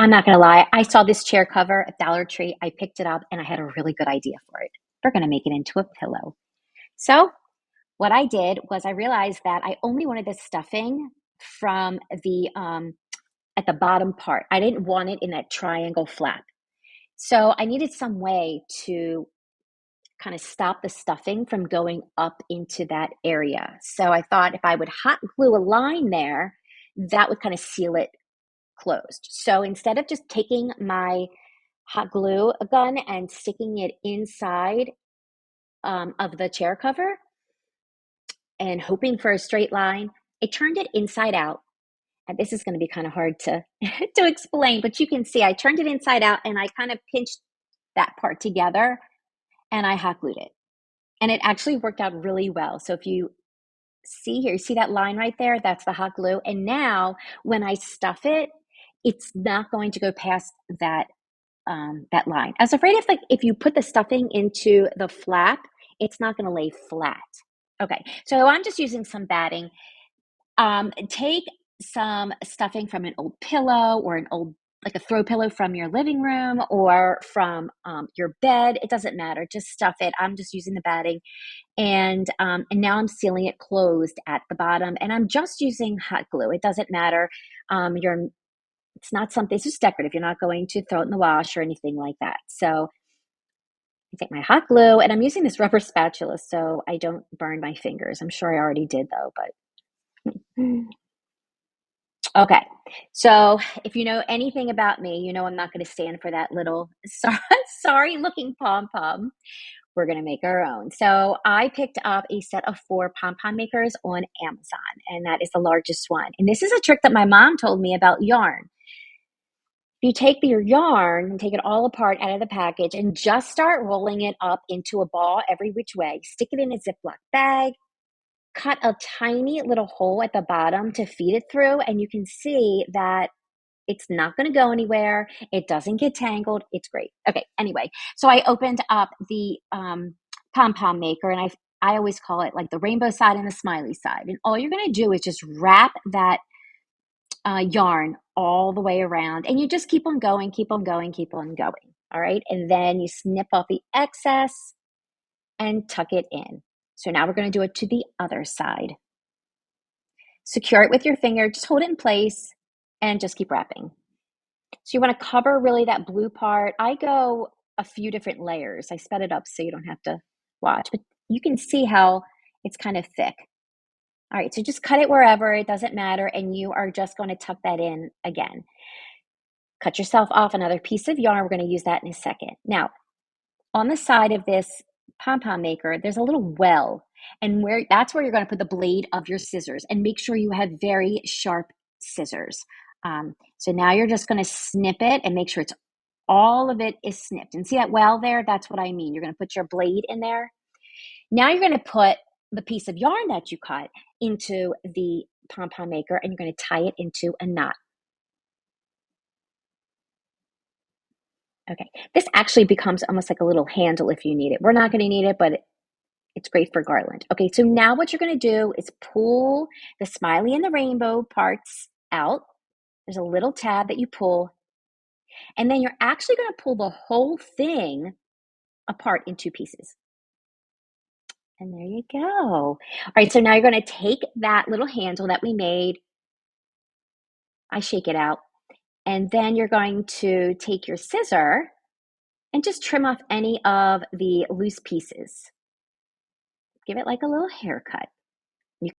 I'm not gonna lie, I saw this chair cover at Dollar Tree. I picked it up and I had a really good idea for it. We're gonna make it into a pillow. So what I did was I realized that I only wanted the stuffing from the at the bottom part. I didn't want it in that triangle flap. So I needed some way to kind of stop the stuffing from going up into that area. So I thought if I would hot glue a line there, that would kind of seal it closed. So instead of just taking my hot glue gun and sticking it inside of the chair cover and hoping for a straight line, I turned it inside out. And this is going to be kind of hard to to explain, but you can see I turned it inside out and I kind of pinched that part together and I hot glued it. And it actually worked out really well. So if you see here, you see that line right there? That's the hot glue. And now when I stuff it, it's not going to go past that line. I was afraid if you put the stuffing into the flap, it's not going to lay flat. Okay, so I'm just using some batting. Take some stuffing from an old pillow or an old like a throw pillow from your living room or from your bed. It doesn't matter. Just stuff it. I'm just using the batting, and now I'm sealing it closed at the bottom. And I'm just using hot glue. It doesn't matter. You're It's not something. It's just decorative. You're not going to throw it in the wash or anything like that. So I take my hot glue, and I'm using this rubber spatula so I don't burn my fingers. I'm sure I already did though, but okay. So if you know anything about me, you know I'm not going to stand for that little sorry looking pom pom. We're going to make our own. So I picked up a set of 4 pom pom makers on Amazon, and that is the largest one. And this is a trick that my mom told me about yarn. You take your yarn and take it all apart out of the package and just start rolling it up into a ball every which way. Stick it in a Ziploc bag, cut a tiny little hole at the bottom to feed it through, and you can see that it's not going to go anywhere. It doesn't get tangled. It's great. Okay, anyway, so I opened up the pom pom maker, and I always call it like the rainbow side and the smiley side. And all you're going to do is just wrap that yarn all the way around, and you just keep on going, keep on going, keep on going. All right, and then you snip off the excess and tuck it in. So now we're going to do it to the other side. Secure it with your finger, just hold it in place, and just keep wrapping. So you want to cover really that blue part. I go a few different layers. I sped it up so you don't have to watch, but you can see how it's kind of thick. All right, so just cut it wherever, it doesn't matter, and you are just going to tuck that in again. Cut yourself off another piece of yarn. We're going to use that in a second. Now, on the side of this pom-pom maker, there's a little well, and that's where you're going to put the blade of your scissors, and make sure you have very sharp scissors. So now you're just going to snip it and make sure all of it is snipped. And see that well there? That's what I mean. You're going to put your blade in there. Now you're going to put the piece of yarn that you cut into the pom-pom maker, and you're going to tie it into a knot. Okay, this actually becomes almost like a little handle if you need it. We're not going to need it, but it's great for garland. Okay, so now what you're going to do is pull the smiley and the rainbow parts out. There's a little tab that you pull, and then you're actually going to pull the whole thing apart in 2 pieces. And there you go. All right, so now you're going to take that little handle that we made. I shake it out. And then you're going to take your scissor and just trim off any of the loose pieces. Give it like a little haircut. All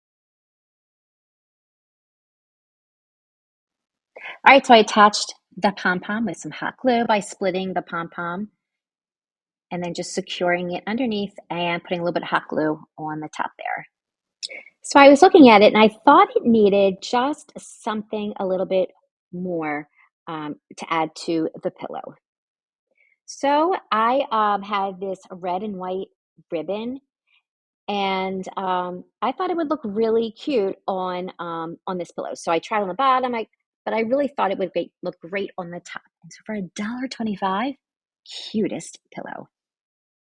right, so I attached the pom-pom with some hot glue by splitting the pom-pom and then just securing it underneath and putting a little bit of hot glue on the top there. So I was looking at it and I thought it needed just something a little bit more to add to the pillow. So I had this red and white ribbon, and I thought it would look really cute on this pillow. So I tried on the bottom, but I really thought it would look great on the top. And so for $1.25, cutest pillow.